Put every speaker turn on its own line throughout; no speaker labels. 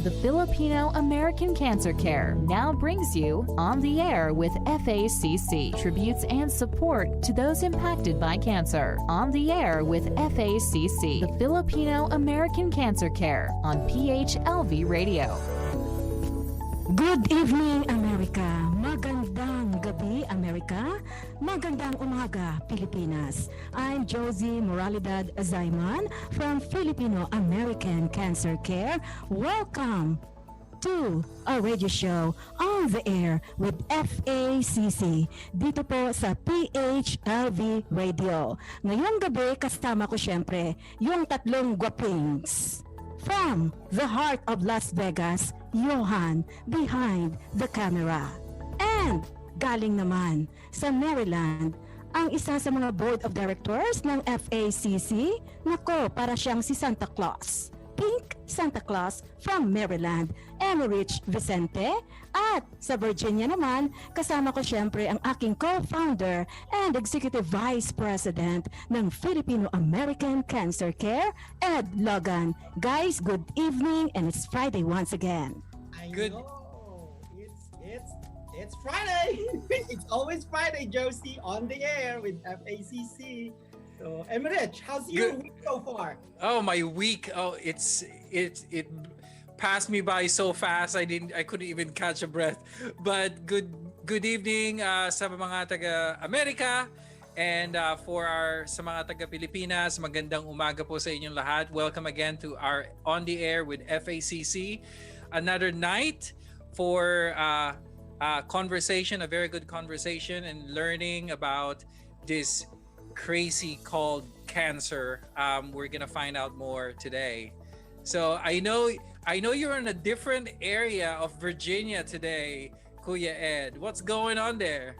The Filipino American Cancer Care now brings you On the Air with FACC, tributes and support to those impacted by cancer. On the Air with FACC, the Filipino American Cancer Care on PHLV Radio.
Good evening, America. Magandang gabi, America. Magandang umaga, Pilipinas. I'm Josie Moralidad Azayman from Filipino American Cancer Care. Welcome to our radio show On the Air with FACC dito po sa PHLV Radio. Ngayong gabi, kasama ko syempre yung tatlong gwapings. From the heart of Las Vegas, Johan behind the camera. And galing naman sa Maryland, ang isa sa mga board of directors ng FACC, nako, para siyang si Santa Claus. Pink Santa Claus from Maryland, Emerich Vicente. At sa Virginia naman, kasama ko syempre ang aking co-founder and executive vice president ng Filipino American Cancer Care, Ed Logan. Guys, good evening, and it's Friday once again.
Good. It's Friday. It's always Friday, Josie, on the air with FACC. So, Emerich, how's your week so far?
Oh, my week. Oh, it passed me by so fast. I couldn't even catch a breath. But good evening sa mga taga Amerika and sa mga taga Pilipinas, magandang umaga po sa inyong lahat. Welcome again to our On the Air with FACC. Another night for conversation, a very good conversation and learning about this crazy called cancer. We're gonna find out more today. So I know you're in a different area of Virginia today, Kuya Ed. What's going on there?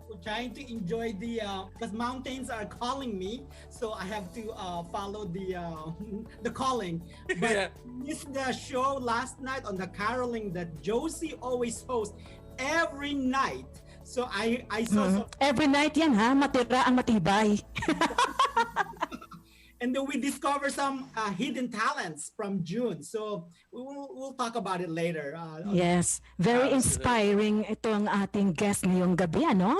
We're trying to enjoy because mountains are calling me, so I have to follow the calling. But yeah. Missed the show last night on the caroling that Josie always hosts every night. So I saw
every night yan ha, matira ang matibay.
And then we discover some hidden talents from June. So we'll talk about it later.
Yes, very inspiring itong ating guest ngayong gabi, ano?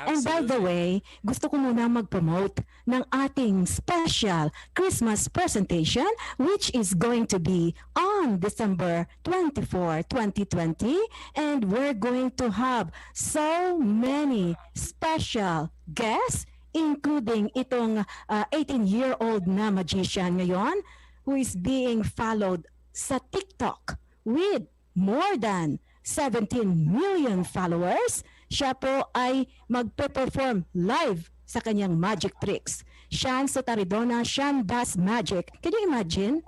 And by the way, gusto ko muna mag-promote ng ating special Christmas presentation which is going to be on December 24, 2020. And we're going to have so many special guests, including itong 18-year-old na magician ngayon who is being followed sa TikTok with more than 17 million followers. Siya po ay magpe-perform live sa kanyang magic tricks. Shan Sotaridona, Shan Does Magic. Can you imagine?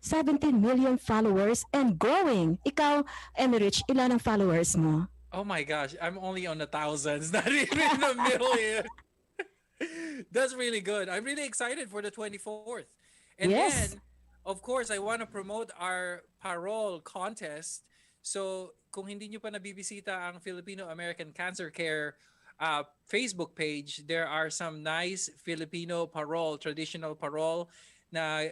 17 million followers and growing. Ikaw, Emerich, ilan ang followers mo?
Oh my gosh, I'm only on the thousands, not even a million. That's really good. I'm really excited for the 24th. And then, of course, I want to promote our parole contest. So, kung hindi nyo pa nabibisita ang Filipino American Cancer Care Facebook page, there are some nice Filipino parole, traditional parole na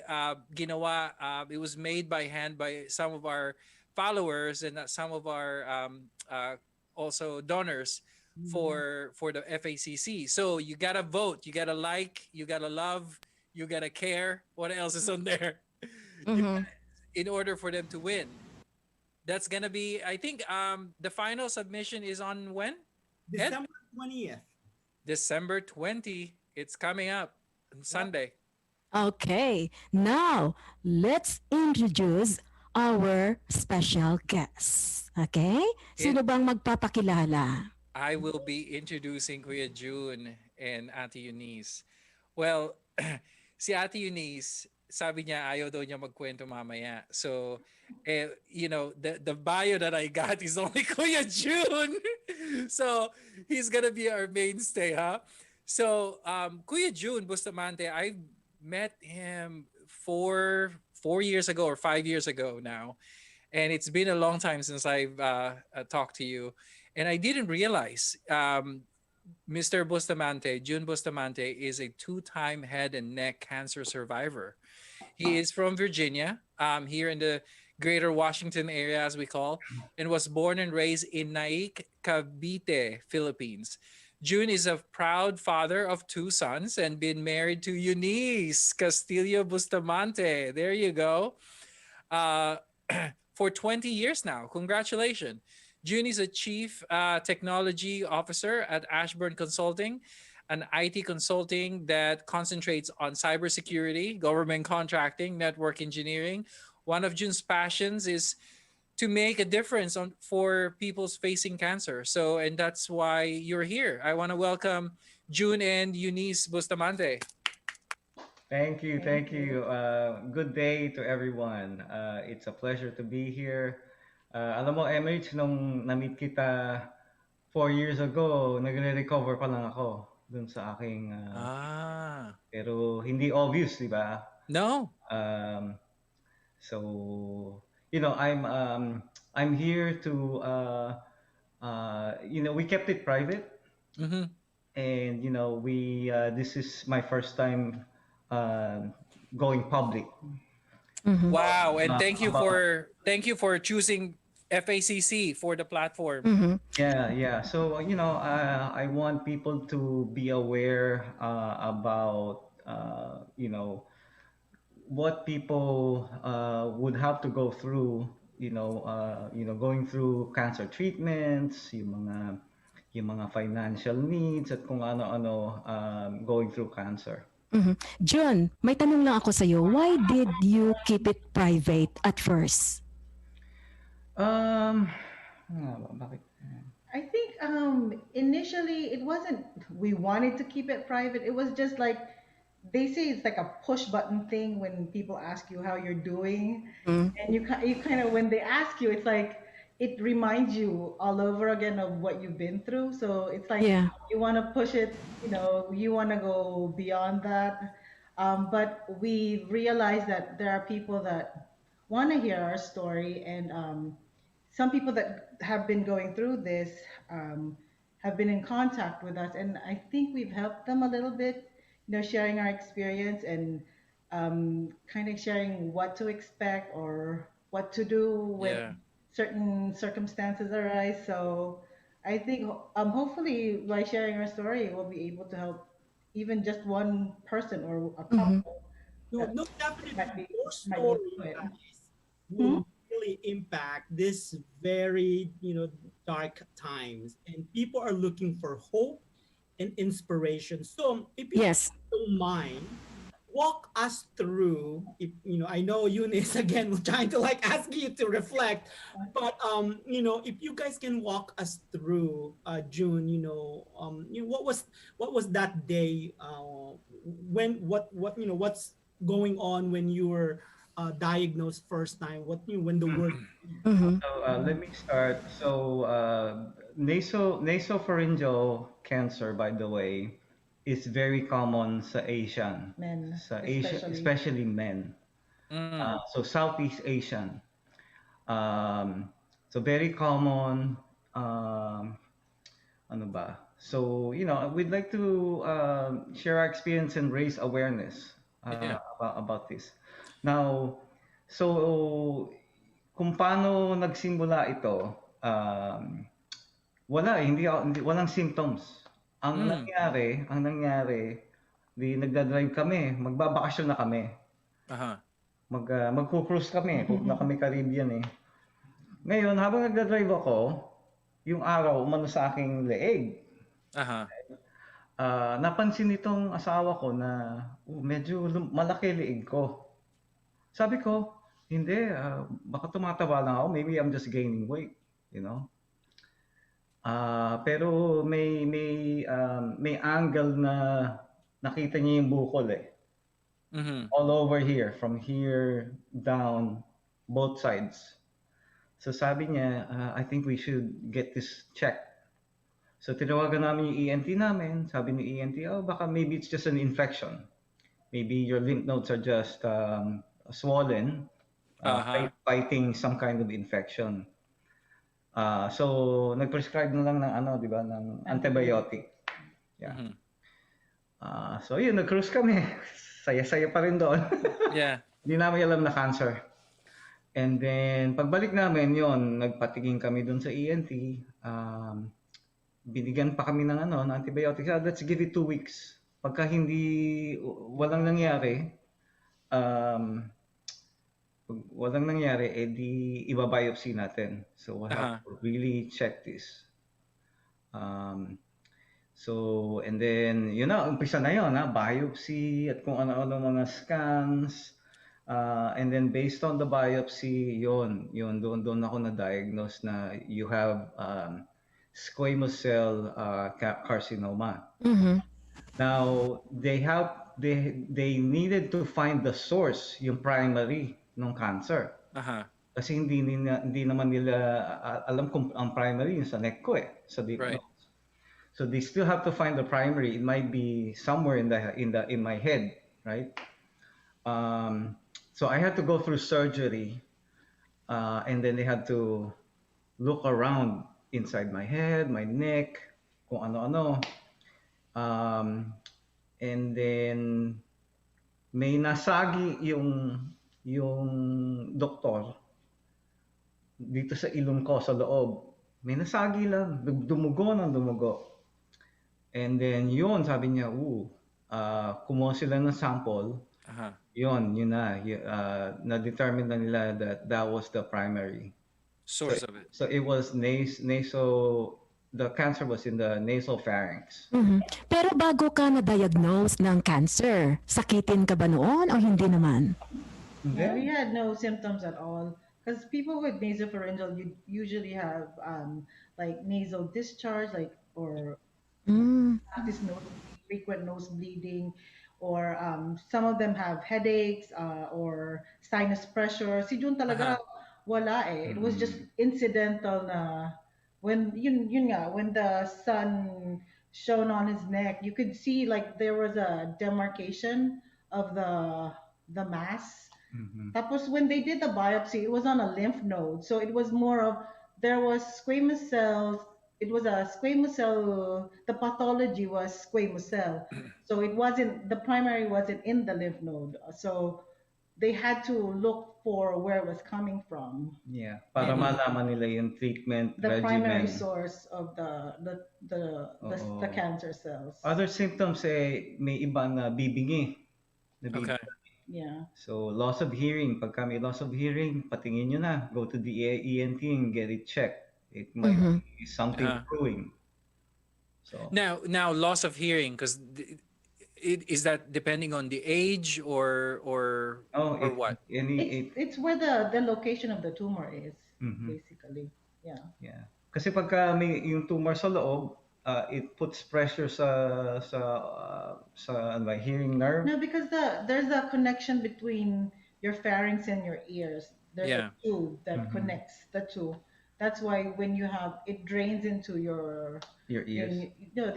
ginawa. It was made by hand by some of our followers and some of our also donors for the FACC. So you gotta vote, you gotta like, you gotta love, you gotta care. What else is on there? In order for them to win. That's gonna be, I think, the final submission is on when?
December 20th.
December 20. It's coming up on Sunday.
Okay, now let's introduce our special guest. Okay? Sino bang magpapakilala?
I will be introducing Kuya June and Ate Eunice. Well, si Ate Eunice, sabi niya ayaw daw niya magkwento mamaya. So, the bio that I got is only Kuya June. So, he's gonna be our mainstay, huh? So, Kuya June Bustamante, I met him 4 years ago or 5 years ago now. And it's been a long time since I've talked to you. And I didn't realize Mr. Bustamante, June Bustamante, is a 2-time head and neck cancer survivor. He is from Virginia, here in the Greater Washington area, as we call, and was born and raised in Naic, Cavite, Philippines. June is a proud father of two sons and been married to Eunice Castillo Bustamante. There you go. Uh, for 20 years now. Congratulations. June is a chief technology officer at Ashburn Consulting, an IT consulting that concentrates on cybersecurity, government contracting, network engineering. One of June's passions is to make a difference for people's facing cancer. So, and that's why you're here. I want to welcome June and Eunice Bustamante.
Thank you, thank you. Good day to everyone. It's a pleasure to be here. Alam mo, Emmerich, nung na-meet kita 4 years ago, nagre-recover pa lang ako dun sa aking... Pero hindi obvious, di ba?
No.
So, you know, I'm here to, you know, we kept it private.
Mm-hmm.
And, you know, this is my first time going public.
Mhm.
Wow, and thank you for choosing FACC for the platform.
Mhm.
Yeah. So you know, I want people to be aware about you know what people would have to go through. You know, going through cancer treatments, yung mga financial needs at kung ano-ano going through cancer.
Mhm. John, may tanong lang ako sa iyo. Why did you keep it private at first?
Bakit?
I think initially it wasn't we wanted to keep it private. It was just like they say it's like a push button thing when people ask you how you're doing, and you kind of when they ask you, it's like it reminds you all over again of what you've been through. So it's like
Yeah.
you want to push it, you know, you want to go beyond that. But we realize that there are people that want to hear our story, and some people that have been going through this have been in contact with us, and I think we've helped them a little bit, you know, sharing our experience and kind of sharing what to expect or what to do when
Yeah.
certain circumstances arise. So I think hopefully by sharing our story, we'll be able to help even just one person or a couple.
No,
that
no, definitely.
might be
Your
might need
story,
to it.
guys, will really impact this very, dark times, and people are looking for hope and inspiration. So, if you
Yes.
don't mind, walk us through. If I know Eunice again was trying to like ask you to reflect, but if you guys can walk us through, June, what was that day? When what's going on when you were diagnosed first time? When the word?
Mhm.
So let me start. So nasopharyngeal cancer, by the way, is very common sa Asian,
Men,
especially men. So Southeast Asian. So very common. Ano ba? So we'd like to share our experience and raise awareness
Yeah.
about this. Now, so kung paano nagsimula ito, walang symptoms. Ang nangyari, di nagda-drive kami, magbabakasyon na kami.
Uh-huh.
Magku-cruise kami, pupunta kami Caribbean eh. Ngayon, habang nagda-drive ako, yung araw umano sa aking leeg.
Uh-huh.
Napansin nitong asawa ko na medyo malaki leeg ko. Sabi ko, hindi, baka tumataba lang ako, maybe I'm just gaining weight, Pero may angle na nakita niya yung bukol eh.
Mm-hmm.
All over here, from here down, both sides. So sabi niya, I think we should get this checked. So tinawagan namin yung ENT namin. Sabi ni ENT, baka maybe it's just an infection. Maybe your lymph nodes are just swollen, fighting some kind of infection. So nag-prescribe na lang ng di ba, ng antibiotic. Yeah.
Mm-hmm.
So yun, nag-cruise kami. Saya-saya pa rin doon.
Yeah.
Hindi namin alam na cancer. And then pagbalik namin yon, nagpatingin kami dun sa ENT. Binigyan pa kami ng ng antibiotics. Let's give it 2 weeks. Pagka hindi walang nangyari, um, pag walang nangyari, edi iba-biopsy natin. So we'll have
Uh-huh.
to really check this. So, and then, yun na, umpisa na yun, biopsy at kung ano-ano mga scans. And then based on the biopsy, doon ako na-diagnose na you have squamous cell carcinoma.
Mm-hmm.
Now, they needed to find the source, yung primary ng cancer.
Uh-huh.
Kasi hindi naman nila alam kung ang primary yung sa neck ko sa deep
Right.
nose. So they still have to find the primary. It might be somewhere in my head, right? So I had to go through surgery, and then they had to look around inside my head, my neck, kung ano-ano. And then may nasagi yung doktor dito sa ilong ko sa loob. May nasagi lang, dumugo ng dumugo. And then yun, sabi niya, kumuha sila ng sample.
Uh-huh.
Yun na. Na-determine na nila that was the primary
Source of it.
So it was the cancer was in the nasal pharynx.
Mm-hmm. Pero bago ka na-diagnose ng cancer, sakitin ka ba noon o hindi naman?
Yeah, we had no symptoms at all. Because people with nasopharyngeal, you usually have like nasal discharge, or this frequent nose bleeding, or some of them have headaches or sinus pressure. Si Jun talaga wala eh. It was just incidental na yun nga, when the sun shone on his neck, you could see like there was a demarcation of the mass. Tapos when they did the biopsy, it was on a lymph node. So it was more of, there was squamous cells. It was a squamous cell. The pathology was squamous cell. So the primary wasn't in the lymph node. So they had to look for where it was coming from.
Yeah, para malaman nila yung treatment
The
regimen.
primary source of the cancer cells.
Other symptoms may iba na bibingi.
Okay.
Yeah.
So loss of hearing, pagka may loss of hearing, patingin nyo na, go to the ENT and get it checked. It might be something brewing. So
Now loss of hearing, because is that depending on the age or what?
It's where the location of the tumor is, basically. Yeah.
Yeah. Kasi pagka may yung tumor sa loob, it puts pressure sa hearing nerve.
No, because there's a connection between your pharynx and your ears. There's a tube that connects the two. That's why when you have it drains into your
ears.
Your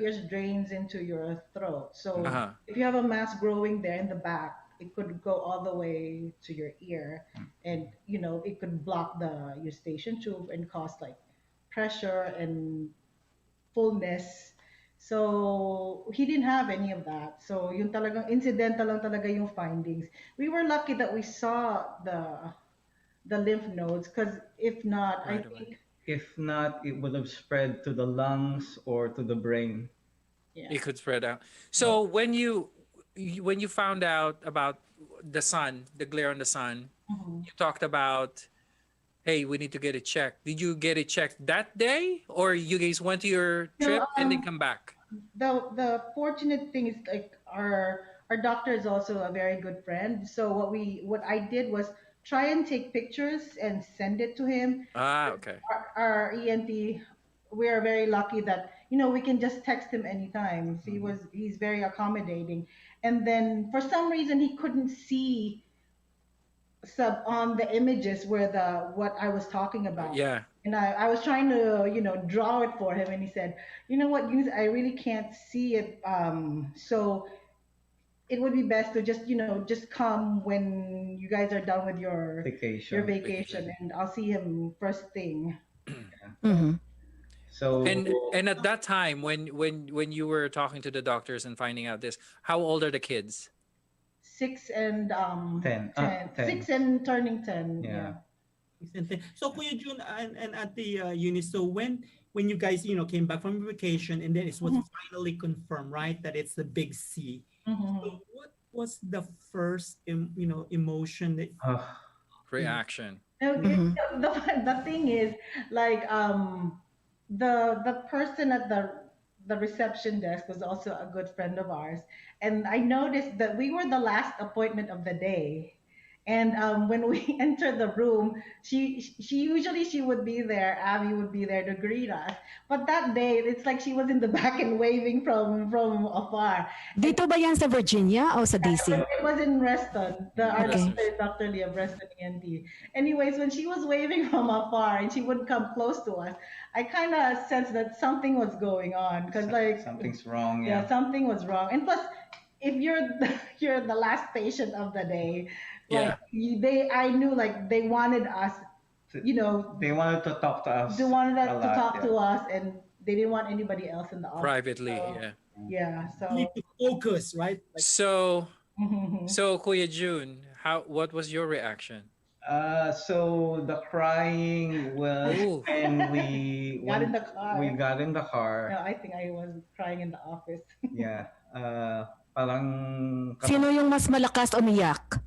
ears drains into your throat. So if you have a mass growing there in the back, it could go all the way to your ear, and it could block the eustachian tube and cause like pressure and fullness. So he didn't have any of that. So yung talagang incidental lang talaga yung findings. We were lucky that we saw the lymph nodes, because if not, I think
if not, it would have spread to the lungs or to the brain.
Yeah.
It could spread out. So when you found out about the sun, the glare on the sun, you talked about, hey, we need to get it checked. Did you get it checked that day, or you guys went to your trip and then come back?
The fortunate thing is, like, our doctor is also a very good friend. So what I did was try and take pictures and send it to him.
Okay.
Our ENT, we are very lucky that we can just text him anytime. So he's very accommodating. And then for some reason he couldn't see on the images where what I was talking about.
Yeah.
And I was trying to draw it for him, and he said, you know what, I really can't see it. So it would be best to just come when you guys are done with your vacation, and I'll see him first thing.
So
and at that time when you were talking to the doctors and finding out this, how old are the kids?
6 and 10.
10.
6 and turning 10.
Yeah.
Yeah.
So Kuya Jun and at the unit, so when you guys came back from vacation and then it was finally confirmed, right, that it's the big C.
Mm-hmm.
So what was the first emotion that
Reaction.
Okay. The thing is, like, the person at the reception desk was also a good friend of ours, and I noticed that we were the last appointment of the day. And when we entered the room, she would be there. Abby would be there to greet us. But that day, it's like she was in the back and waving from afar.
Dito ba yan sa Virginia o sa DC?
It was in Reston, our
Okay.
Dr. Leah Reston ENT. Anyways, when she was waving from afar and she would come close to us, I kind of sensed that something was going on because like
Something's wrong.
yeah,
Yeah.
something was wrong. And plus, if you're you're the last patient of the day, like I knew like they wanted us,
They wanted to talk to us.
they wanted us
a
to
lot,
talk
yeah.
to us, and they didn't want anybody else in the office.
Privately,
So,
yeah.
Yeah. So.
need to focus, right? Like,
So,
Mhm.
so Kuya June, what was your reaction?
So the crying was
Ooh.
when we
Got in the car.
we got in the car.
No, I think I was crying in the office.
Yeah. Parang
Sino yung mas malakas umiyak?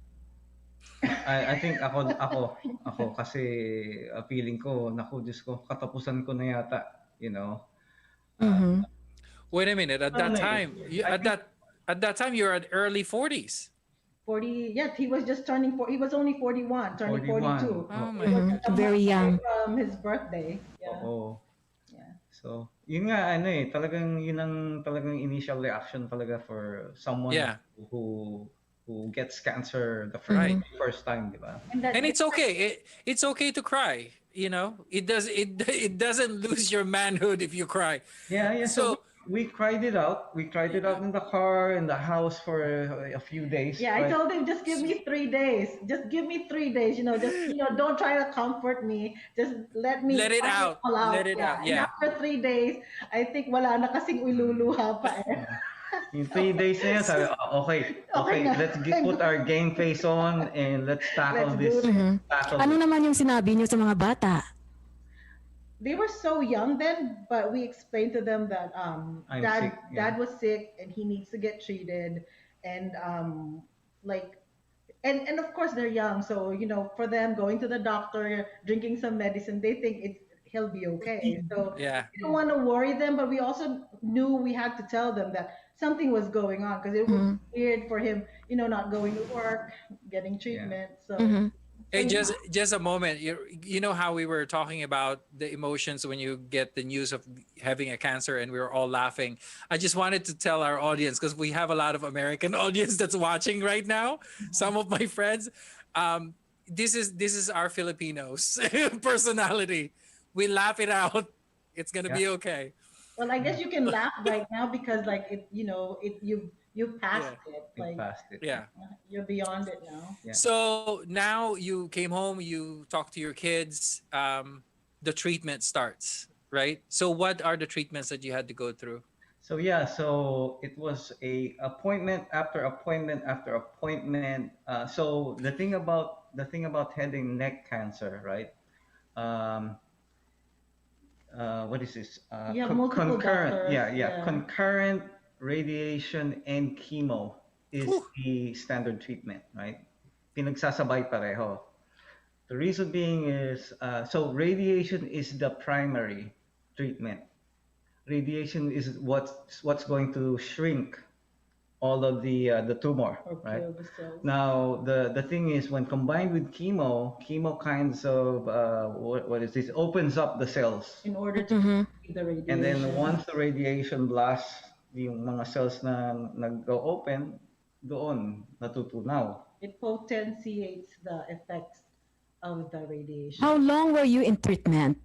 I think ako kasi feeling ko naku Diyos ko katapusan ko na yata, you know.
Mhm.
Wait a minute. At that time, at that time, you're at early 40s.
40, yes, he was just turning he was only 41, turning 42.
Oh my
It was
God.
a
Very
month
young.
From his birthday. Yeah.
Oo.
Yeah.
So, yun nga talagang yun ang talagang initial reaction talaga for someone
Yeah.
who gets cancer the
Right.
first time, di ba?
And it's okay. It's okay to cry. You know, it doesn't lose your manhood if you cry.
Yeah. So,
So-
we cried it out. We cried it out in the car, in the house for a few days.
Yeah, I
right?
told him just give me 3 days. Just give me 3 days. Don't try to comfort me. Just let me
Let it out.
all out.
Let it out, yeah.
And after 3 days, I think wala na kasing ululuha pa eh.
In 3 days na yan, sabi, okay,
na.
let's put our game face on and let's tackle
Let's
this.
do this.
Tackle
Ano
this.
naman yung sinabi niyo sa mga bata?
They were so young then, but we explained to them that
I'm
dad
sick, yeah.
dad was sick and he needs to get treated, and like and of course they're young, so for them going to the doctor, drinking some medicine, they think he'll be okay. So
Yeah.
we don't want to worry them, but we also knew we had to tell them that something was going on because it was weird for him, not going to work, getting treatment. So
Hey, just a moment. You know how we were talking about the emotions when you get the news of having a cancer, and we were all laughing. I just wanted to tell our audience, because we have a lot of American audience that's watching right now. Some of my friends, this is our Filipinos personality. We laugh it out. It's gonna be okay.
well, I guess you can laugh right now because like you passed it,
We
like
passed it.
Yeah.
you're beyond it now.
Yeah.
So now you came home, you talked to your kids, the treatment starts, right? So what are the treatments that you had to go through?
So it was a appointment after appointment after appointment. So the thing about head and neck cancer, right? What is this?
You have multiple
concurrent.
doctors, yeah.
Concurrent radiation and chemo is the standard treatment, right? Pinagsasabay pareho. The reason being is so radiation is the primary treatment. Radiation is what's going to shrink all of the tumor,
Or
right?
kill the cells.
Now the thing is when combined with chemo kinds of what is this opens up the cells,
In order to receive the radiation.
and then once the radiation blasts yung mga cells na nag-go open, doon natutunaw.
It potentiates the effects of the radiation.
How long were you in treatment?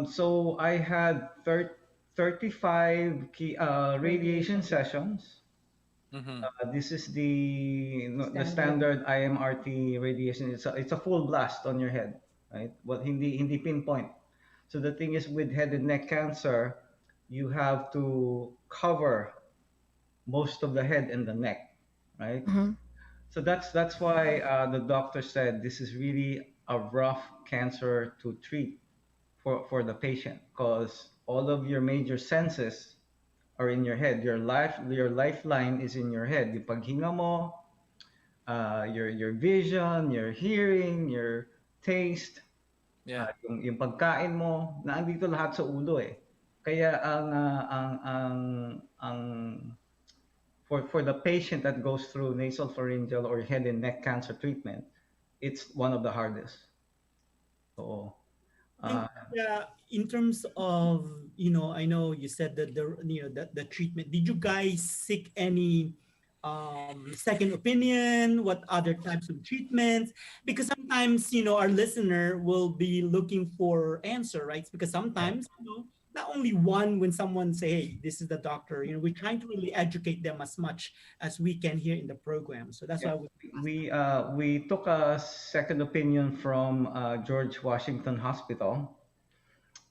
So I had 35 radiation sessions. This is the standard IMRT radiation. It's a full blast on your head, right? What hindi pinpoint. So the thing is with head and neck cancer, you have to cover most of the head and the neck. right?
Mhm.
So that's why the doctor said this is really a rough cancer to treat for the patient, because all of your major senses are in your head. Your lifeline is in your head. Yung paghinga mo, your vision, your hearing, your taste,
Yeah.
yung pagkain mo, naandito lahat sa ulo eh. Kaya ang for the patient that goes through nasal pharyngeal or head and neck cancer treatment, it's one of the hardest. So,
And
uh,
in terms of, I know you said that the treatment. Did you guys seek any second opinion? What other types of treatments? Because sometimes our listener will be looking for answer, right? Because
yeah.
sometimes not only one when someone say, "Hey, this is the doctor." We're trying to really educate them as much as we can here in the program. So that's
Yeah,
why I was
we took a second opinion from George Washington Hospital,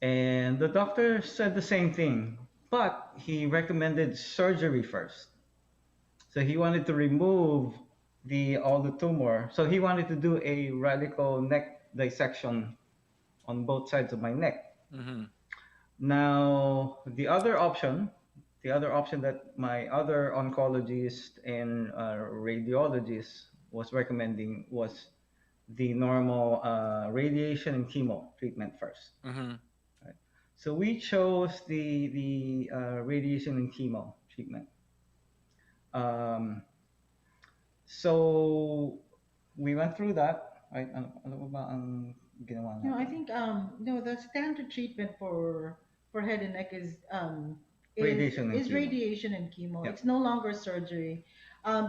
and the doctor said the same thing, but he recommended surgery first. So he wanted to remove the all the tumor. So he wanted to do a radical neck dissection on both sides of my neck.
Mm-hmm.
Now the other option that my other oncologist and radiologist was recommending was the normal radiation and chemo treatment first.
Mm-hmm.
Right? So we chose the radiation and chemo treatment. Um, so we went through that. Right? Ano ba ba ang ginawa
I
natin?
think no, the standard treatment for head and neck
Radiation and
is
chemo.
radiation and chemo.
Yep.
It's no longer surgery,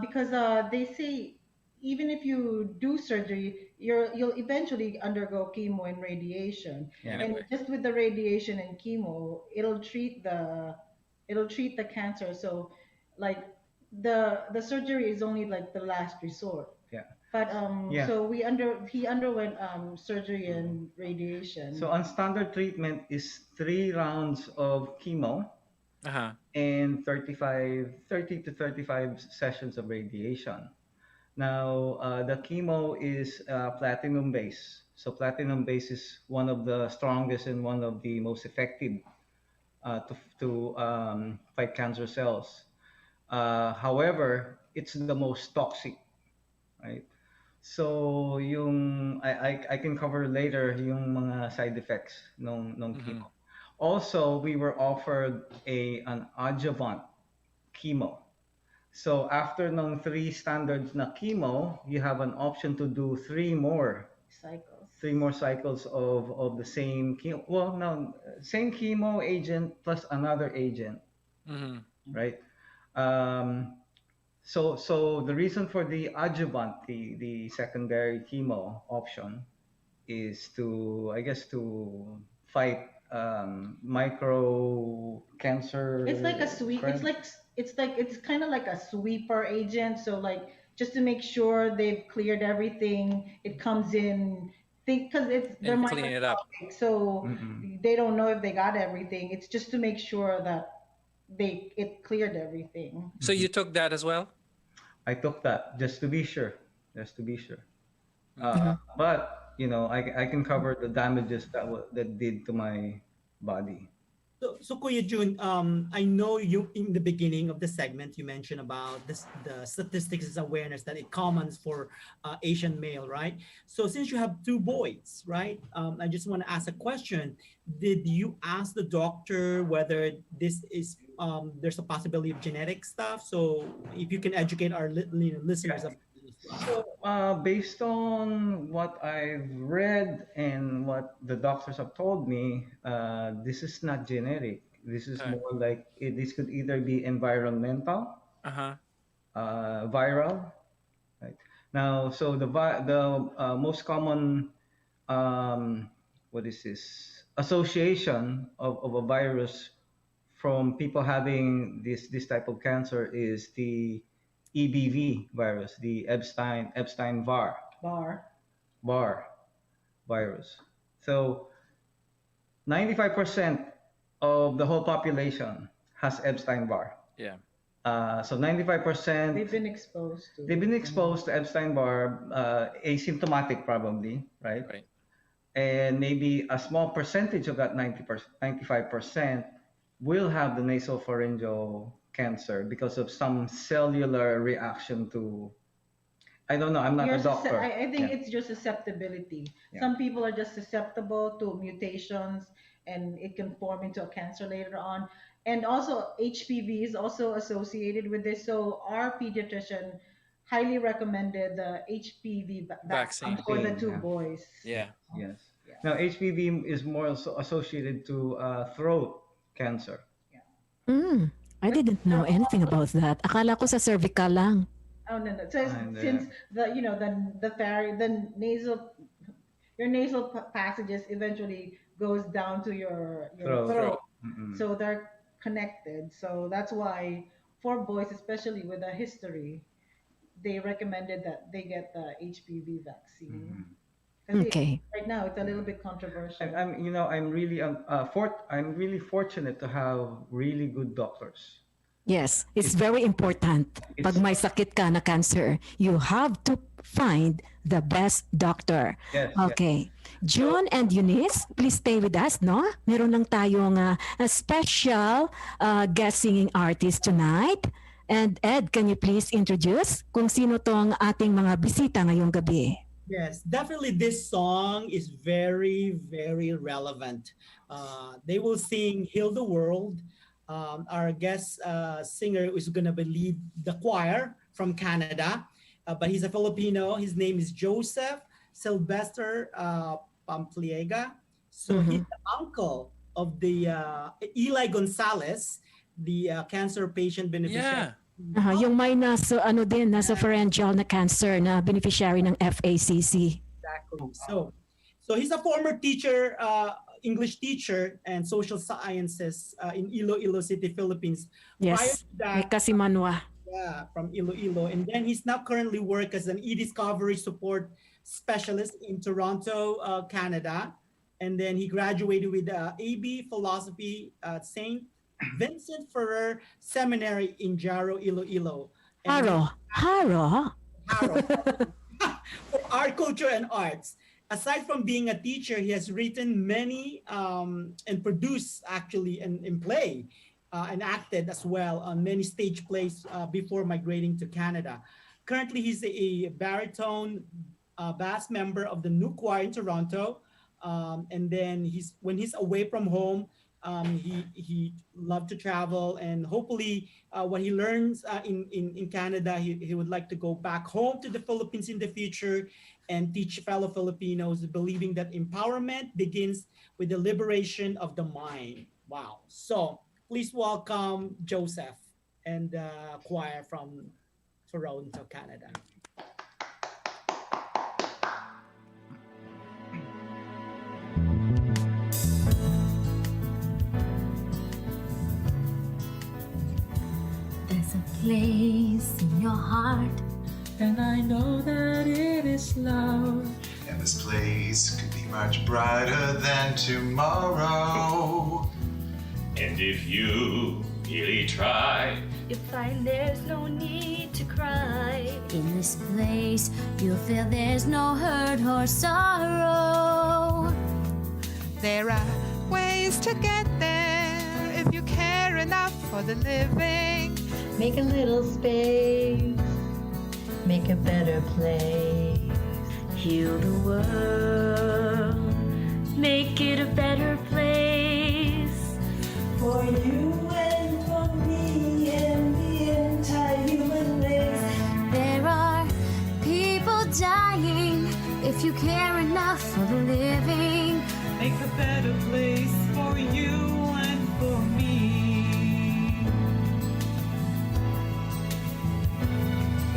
because they say even if you do surgery, you'll eventually undergo chemo and radiation,
Yeah.
and
Anyway.
just with the radiation and chemo, it'll treat the cancer. So, like the surgery is only like the last resort.
Yeah.
But
Yeah.
so he underwent surgery and radiation.
So on standard treatment is 3 rounds of chemo
Uh-huh.
and 30 to 35 sessions of radiation. Now, the chemo is platinum base. So platinum base is one of the strongest and one of the most effective to fight cancer cells. However, it's the most toxic, right? So I can cover later yung mga side effects nung
Mm-hmm.
chemo. Also, we were offered an adjuvant chemo. So after nung 3 standards na chemo, you have an option to do
Cycles.
3 more cycles of the same chemo. Well, no, same chemo agent plus another agent,
Mm-hmm.
right? Um, so the reason for the adjuvant, the secondary chemo option, is to, I guess, to fight micro cancer.
It's like a sweep.
spread.
It's kind of like a sweeper agent. So like just to make sure they've cleared everything, it comes in. Think because they're
And clean it up.
microscopic, so
Mm-mm.
they don't know if they got everything. It's just to make sure that it cleared everything.
So you took that as well?
I took that just to be sure, just to be sure.
Okay.
But I can cover the damages that did to my body.
So Kuya Jun, I know you in the beginning of the segment you mentioned about the statistics is awareness that it common for Asian male, right? So since you have 2 boys, right? I just want to ask a question. Did you ask the doctor whether this is there's a possibility of genetic stuff? So if you can educate our listeners
Yeah.
about this as well.
So, based on what I've read and what the doctors have told me, this is not genetic. This is
Okay.
more like this could either be environmental,
Uh-huh.
viral, right? Now, so the most common what is this association of a virus from people having this type of cancer is the EBV virus, the Epstein
Bar.
Barr virus. So 95% of the whole population has Epstein Barr.
Yeah.
So 95%,
They've been exposed to.
they've been exposed to Epstein-Barr, asymptomatic probably, right?
Right.
And maybe a small percentage of that 95% will have the nasopharyngeal cancer because of some cellular reaction to, I don't know, I'm not a doctor.
I think
Yeah.
it's just susceptibility.
Yeah.
Some people are just susceptible to mutations and it can form into a cancer later on. And also HPV is also associated with this. So our pediatrician highly recommended the HPV vaccine
Vaccine.
for the two
Yeah.
boys.
Yeah.
Yes.
Yeah.
Now, HPV is more associated to throat cancer.
I didn't know anything about that. Akala ko sa cervical lang.
Oh no. So
And,
since the nasal, your nasal passages eventually goes down to your
Throat.
throat.
Mm-mm.
So they're connected. So that's why for boys, especially with a history, they recommended that they get the HPV vaccine.
Mhm.
'Cause
Okay.
right now it's a little bit controversial.
I'm really I'm really fortunate to have really good doctors.
Yes, it's very important. Pag may sakit ka na cancer, you have to find the best doctor.
Yes.
Okay. June and Eunice, please stay with us, no? Meron lang tayong a special guest singing artist tonight. And Ed, can you please introduce kung sino tong ating mga bisita ngayong gabi?
Yes, definitely this song is very, very relevant. They will sing Heal the World. Our guest singer is going to lead the choir from Canada, but he's a Filipino. His name is Joseph Sylvester Pampliega. So he's the uncle of the Eli Gonzalez, the cancer patient beneficiary.
Yeah.
Yung may nasa pharyngeal na cancer na beneficiary ng FACC.
Exactly. So he's a former teacher, English teacher and social sciences in Iloilo City, Philippines. Prior
Yes,
to that,
may Kasimanwa.
yeah, from Iloilo. And then he's now currently work as an e-discovery support specialist in Toronto, Canada. And then he graduated with AB Philosophy at St. Vincent Ferrer Seminary in Jaro, Iloilo. And
Haro.
for art, culture, and arts. Aside from being a teacher, he has written many and produced actually and play and acted as well on many stage plays before migrating to Canada. Currently, he's a baritone bass member of the new choir in Toronto. And then when he's away from home, he loved to travel, and hopefully what he learns in Canada, he would like to go back home to the Philippines in the future and teach fellow Filipinos, believing that empowerment begins with the liberation of the mind. Wow. So please welcome Joseph and the choir from Toronto, Canada.
There's a place in your heart, and I know that it is love.
And this place could be much brighter than tomorrow.
And if you really try,
You'll find there's no need to cry. In this place, you'll feel there's no hurt or sorrow.
There are ways to get there if you care enough for the living.
Make a little space, make a better place. Heal the world, make it a better place. For you and for me and the entire human race. There are people dying if you care enough for the living.
Make a better place for you and for me.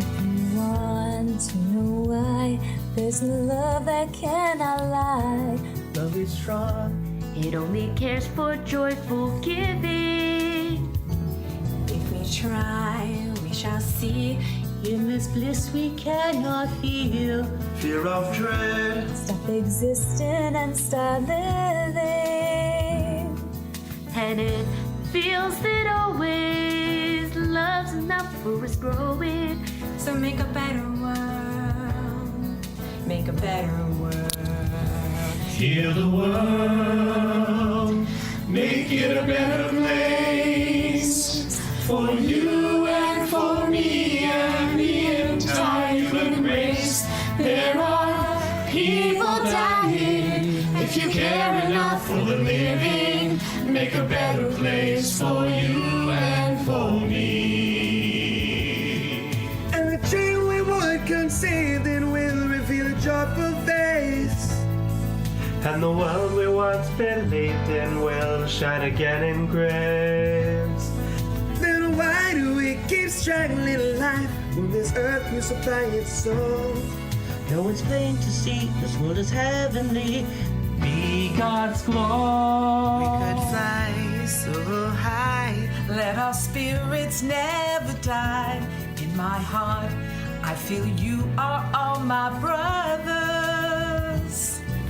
If you want to know why, there's no love that cannot lie. Love is strong, it only cares for joyful giving. If we try, we shall see. In this bliss we cannot feel.
Fear of dread.
Stop existing and start living. And it feels that always loves was enough for us growing. So make a better world. Make a better world.
Heal the world, make it a better place for you and for me and the entire human race. There are people dying. If you care enough for the living, make a better place for you and for me.
And the dream we would conceive then will reveal a joyful face. And the world we once believed in will shine again in grace. Then why do we keep struggling life when this earth will supply its soul?
Though it's plain to see this world is heavenly, be God's glory.
We could fly so high, let our spirits never die. In my heart, I feel you are all my brothers.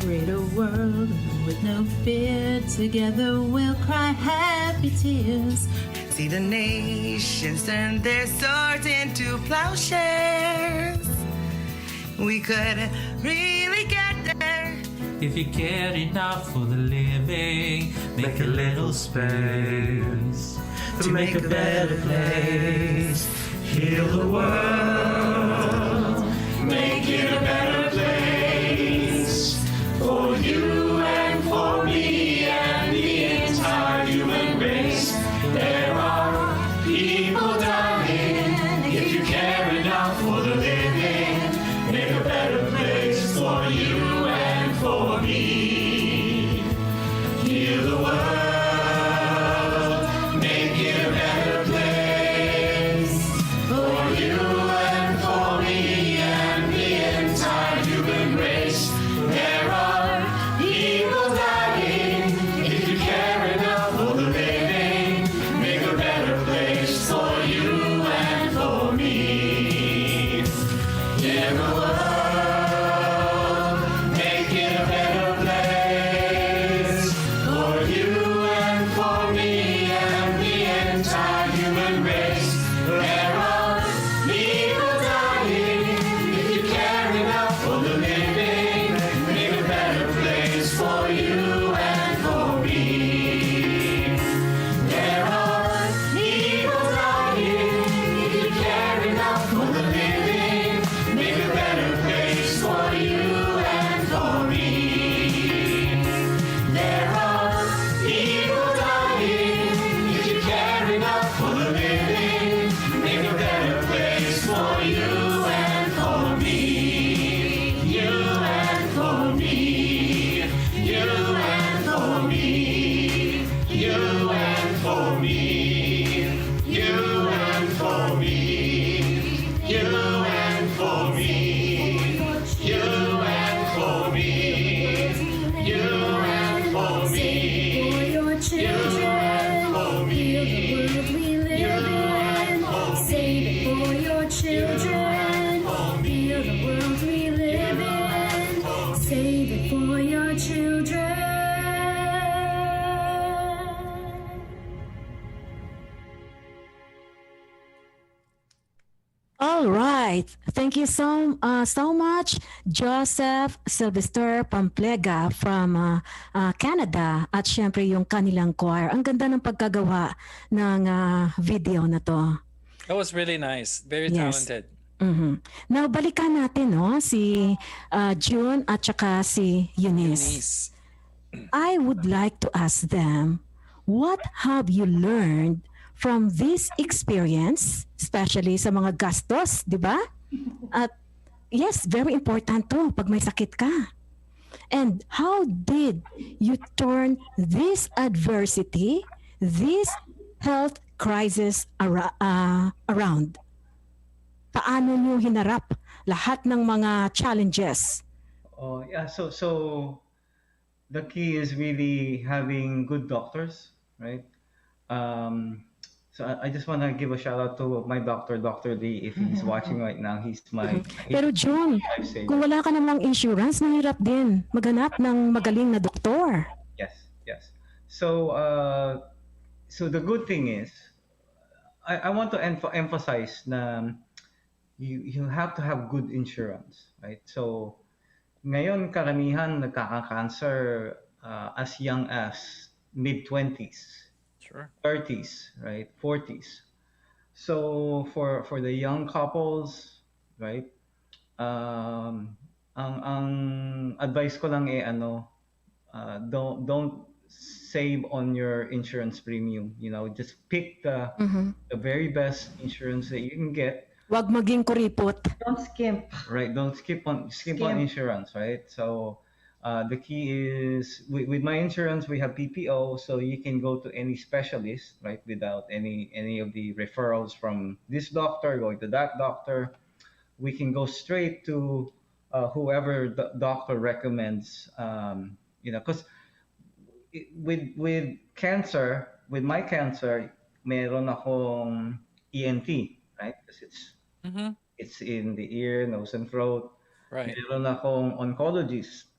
Greater world with no fear. Together we'll cry happy tears.
See the nations turn their swords into plowshares. We could really get there
If you care enough for the living, make a little space to make a better place.
Heal the world, make it a better place for you and for me and the entire human race. There are people dying. If you care enough for the living, make a better place for you and for me. Heal the world, make it a better place for you and for me and the entire human race. There are people dying. If you care enough for the living, make a better place for you and for me. Heal the world, make it a better place for you and for me and the entire human race. There are people dying. If you care enough for the living, make a better place for you and for me. There are people dying. If you care enough for the living, make a better place for you and for me. There are people dying. If you care enough for the living, make a better place for you and for me. You and for me. You and for me. You and for me. You and for me. You and for me. You and for me. You and for me.
For your children, heal the world we live in. Save it for your children, heal the world we live in. Save it for your children.
All right. Thank you so much, Joseph Sylvester Pamplega from Canada at syempre yung kanilang choir. Ang ganda ng pagkagawa ng video na to.
That was really nice. Very
Yes.
talented.
Now, balikan natin si June at saka si Eunice.
Eunice.
I would like to ask them, what have you learned from this experience, especially sa mga gastos, di ba? At yes, very important to pag may sakit ka. And how did you turn this adversity, this health crisis around? Paano niyo hinarap lahat ng mga challenges?
Oh, yeah. So the key is really having good doctors, right? So I just want to give a shout out to my doctor, Dr. Lee, if he's watching right now. He's my
Pero June,
lifesaver.
kung wala ka namang insurance, mahirap din maghanap ng magaling na doktor.
Yes. So so the good thing is, I want to emphasize na you have to have good insurance, right? So ngayon karamihan nagkaka-cancer as young as mid-20s,
Sure.
30s, right? 40s. So for the young couples, right? Ang advice ko lang don't save on your insurance premium. Just pick the very best insurance that you can get.
Wag maging kuripot.
Don't skimp.
Right, don't skip on insurance, right? So the key is with my insurance we have PPO, so you can go to any specialist, right, without any of the referrals from this doctor going to that doctor. We can go straight to whoever the doctor recommends. Because with cancer, with my cancer, meron akong ENT, right? Because
Mm-hmm.
it's in the ear, nose, and throat.
Right.
Meron akong oncologist.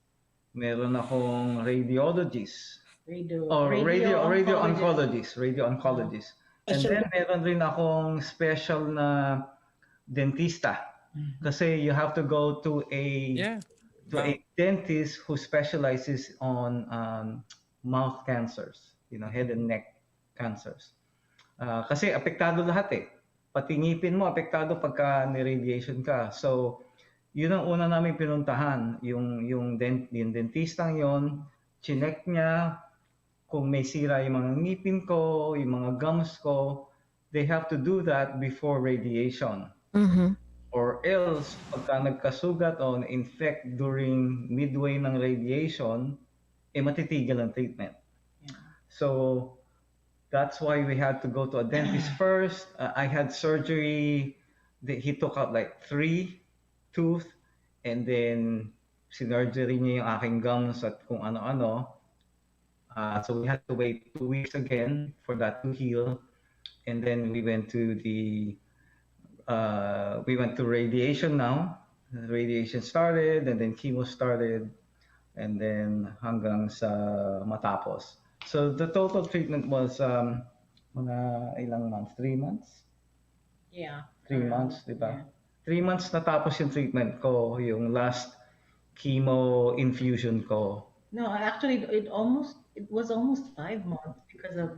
Meron akong radiologist. Radio oncologist. And then meron rin akong special na dentista. Kasi you have to go to a dentist who specializes on mouth cancers, head and neck cancers. Kasi apektado lahat eh. Pati ngipin mo apektado pagka ni-radiation ka. So, yun ang una namin pinuntahan, yung dentistang yon, chinek niya kung may sira yung mga ngipin ko, yung mga gums ko. They have to do that before radiation.
Mhm.
Or else, pagka nagkasugat o na-infect during midway ng radiation, matitigil ang treatment. So, that's why we had to go to a dentist first. I had surgery. He took out like 3 tooth, and then sinurgery niya yung aking gums at kung ano-ano. So we had to wait 2 weeks again for that to heal. And then we went to radiation now. Radiation started, and then chemo started, and then hanggang sa matapos. So the total treatment was mga ilang months? 3 months?
Yeah.
3 months, di ba? 3 months natapos yung treatment ko, yung last chemo infusion ko.
No, actually, it was almost 5 months because of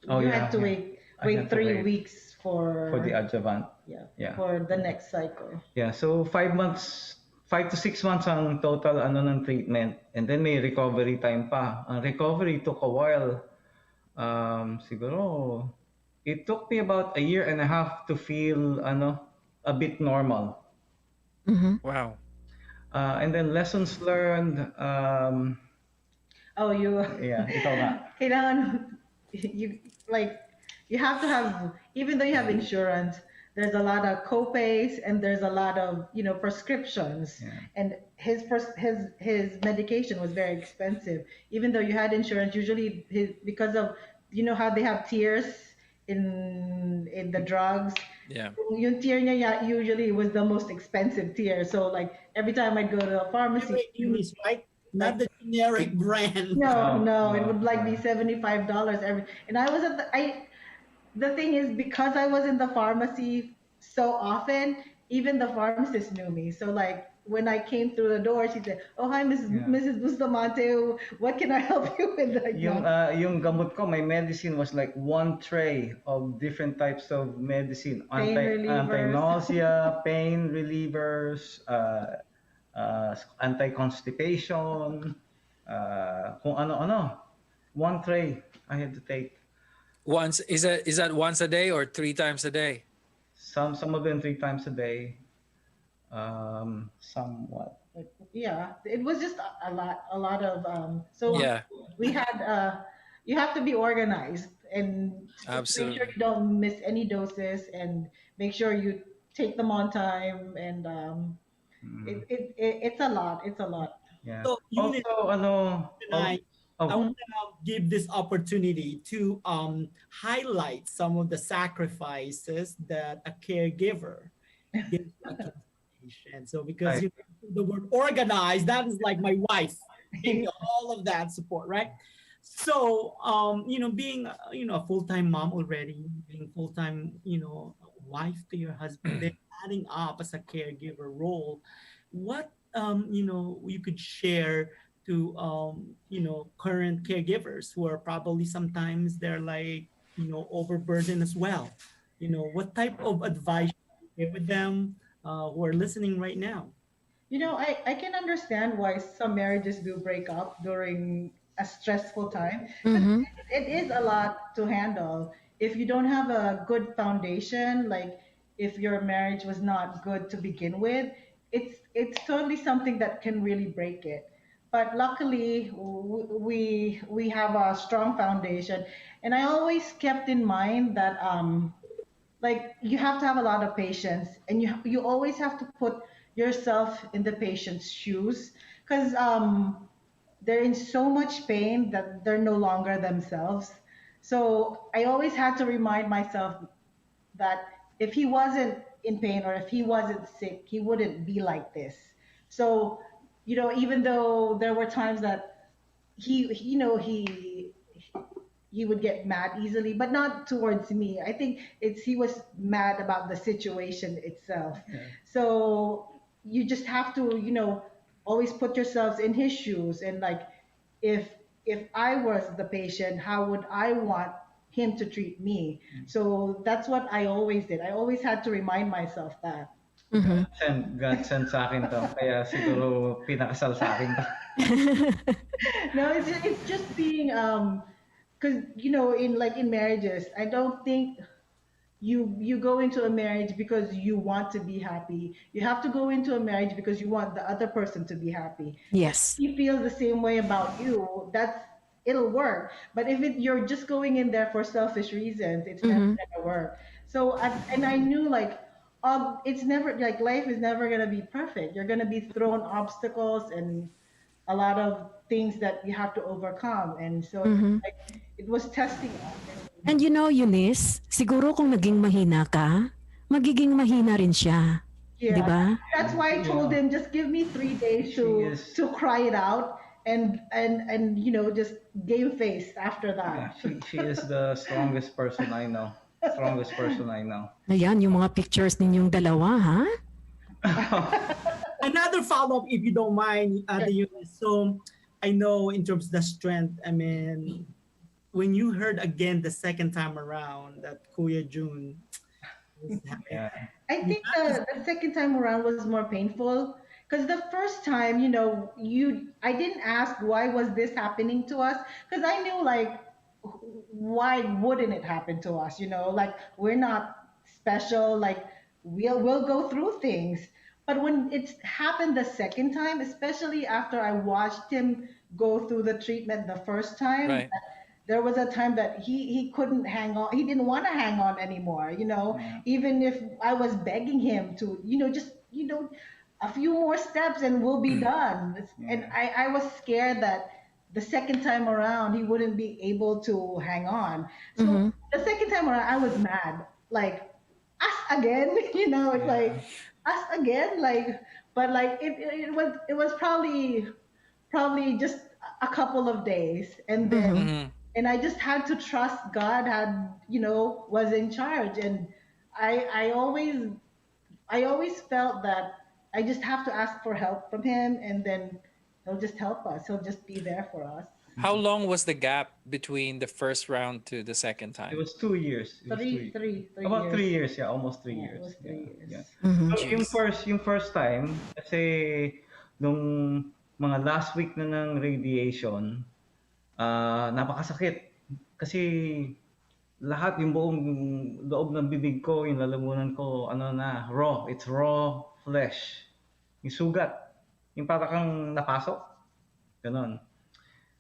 you had to wait 3 weeks for
the adjuvant.
Yeah, for the next cycle.
Yeah, so 5 to 6 months ang total ng treatment, and then may recovery time pa. Ang recovery took a while. Siguro it took me about a year and a half to feel a bit normal.
Mhm.
Wow.
And then lessons learned. Ikaw nga.
Kailangan you have to have, even though you have insurance, there's a lot of co-pays and there's a lot of prescriptions. And his medication was very expensive. Even though you had insurance, usually because of how they have tiers in the drugs.
Yeah.
Yung tier niya usually was the most expensive tier. So like every time I'd go to a pharmacy,
right? Not the generic brand.
No, it would be $75 every. And I was the thing is, because I was in the pharmacy so often, even the pharmacist knew me. So like when I came through the door, she said, "Oh, hi, Mrs. Bustamante. What can I help you with?"
Yung gamot ko, my medicine was like one tray of different types of medicine. Anti-nausea, pain relievers, anti-constipation, kung ano-ano. One tray I had to take.
Is that once a day or 3 times a day?
Some of them 3 times a day. Somewhat.
Yeah, it was just a lot of so
yeah.
We had you have to be organized and
Absolutely.
make sure you don't miss any doses and make sure you take them on time, and it's a lot.
Yeah.
So I want to give this opportunity to highlight some of the sacrifices that a caregiver gives to a patient. So because the word organized, that is like my wife, giving all of that support, right? So, being, a full-time mom already, being full-time, wife to your husband, then adding up as a caregiver role, what, you could share to, current caregivers who are probably sometimes they're like, overburdened as well. What type of advice you give with them who are listening right now?
I can understand why some marriages do break up during a stressful time because
Mm-hmm.
it is a lot to handle. If you don't have a good foundation, like if your marriage was not good to begin with, it's totally something that can really break it. But luckily, we have a strong foundation, and I always kept in mind that like you have to have a lot of patience, and you always have to put yourself in the patient's shoes because they're in so much pain that they're no longer themselves. So I always had to remind myself that if he wasn't in pain or if he wasn't sick, he wouldn't be like this. So even though there were times that he would get mad easily, but not towards me. I think it's he was mad about the situation itself.
Yeah.
So you just have to, always put yourselves in his shoes and like if if I was the patient, how would I want him to treat me? So that's what I always did. I always had to remind myself that.
Mm-hmm.
God send sa akin to. Kaya siguro pinakasal sa akin to.
No, it's just being because in marriages, I don't think you go into a marriage because you want to be happy. You have to go into a marriage because you want the other person to be happy.
Yes.
He feels the same way about you, it'll work. But if you're just going in there for selfish reasons, it's never
Mm-hmm.
gonna work. So I knew like it's never like life is never gonna be perfect. You're gonna be thrown obstacles and a lot of things that you have to overcome. And so
Mm-hmm.
like it was testing us.
And Eunice, siguro kung naging mahina ka, magiging mahina rin siya. Di
Yeah,
ba?
that's why I told him just give me 3 days to cry it out and just game face after
Yeah,
that.
she is the strongest person I know. Strongest person I know.
Ayan, yung mga pictures ninyong dalawa, ha?
Another follow-up, if you don't mind, so I know in terms of the strength, I mean, when you heard again the second time around that Kuya June was
Yeah.
I think the second time around was more painful because the first time, I didn't ask why was this happening to us because I knew like why wouldn't it happen to us? Like we're not special. Like we'll go through things. But when it's happened the second time, especially after I watched him go through the treatment the first time,
Right.
there was a time that he couldn't hang on. He didn't want to hang on anymore. Even if I was begging him to, just a few more steps and we'll be done. And I was scared that the second time around he wouldn't be able to hang on. So
Mm-hmm.
the second time around I was mad. Like us again, it's like us again. Like but like it was probably just a couple of days and then
Mm-hmm.
Mm-hmm.
and I just had to trust God was in charge and I always felt that I just have to ask for help from him and then he'll just help us. He'll just be there for us.
How long was the gap between the first round to the second
It
time?
was 2 years. It was
Three
About
years.
3 years, yeah, almost three
Yeah,
years.
it was 3 years.
Yeah.
Mm-hmm.
So yung first time, kasi nung mga last week na ng radiation, napakasakit. Kasi lahat yung buong loob ng bibig ko, yung lalamunan ko, it's raw flesh. Yung sugat, yung para kang napasok. Ganon.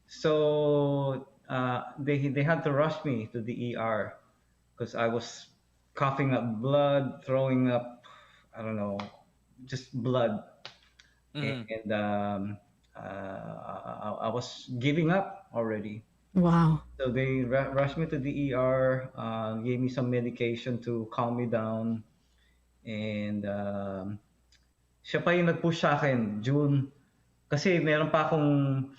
So they had to rush me to the ER because I was coughing up blood, throwing up, I don't know, just blood,
Mhm.
and I was giving up already.
Wow.
So they rushed me to the ER, gave me some medication to calm me down, and siya pa yung nag-push sa akin, June, Kasi meron pa akong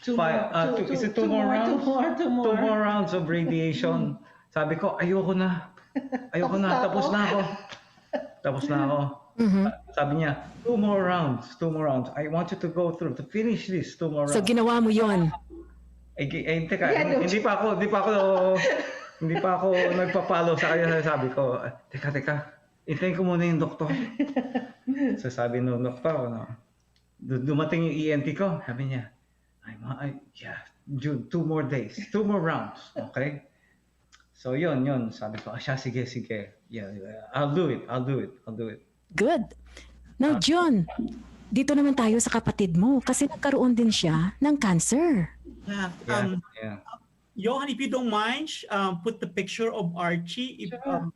Two
more rounds?
Two more.
2 more rounds of radiation. Sabi ko, ayoko na. Ayoko na. Tapos na ako. Tapos na ako. Sabi niya, 2 more rounds. I want you to go through, to finish this 2 more rounds.
So ginawa mo yon.
Teka, hindi pa ako nagpa-follow sa kanya. Sabi ko, teka, hintayin ko muna yung doktor. So sabi ng doktor, dumating yung ENT ko. Sabi niya, June, 2 more days, 2 more rounds. Okay? So yun. Sabi ko, siya, sige. Yeah, I'll do it.
Good. Now, John, dito naman tayo sa kapatid mo kasi nagkaroon din siya ng cancer.
Yeah. Johan, if you don't mind, put the picture of Archie. If show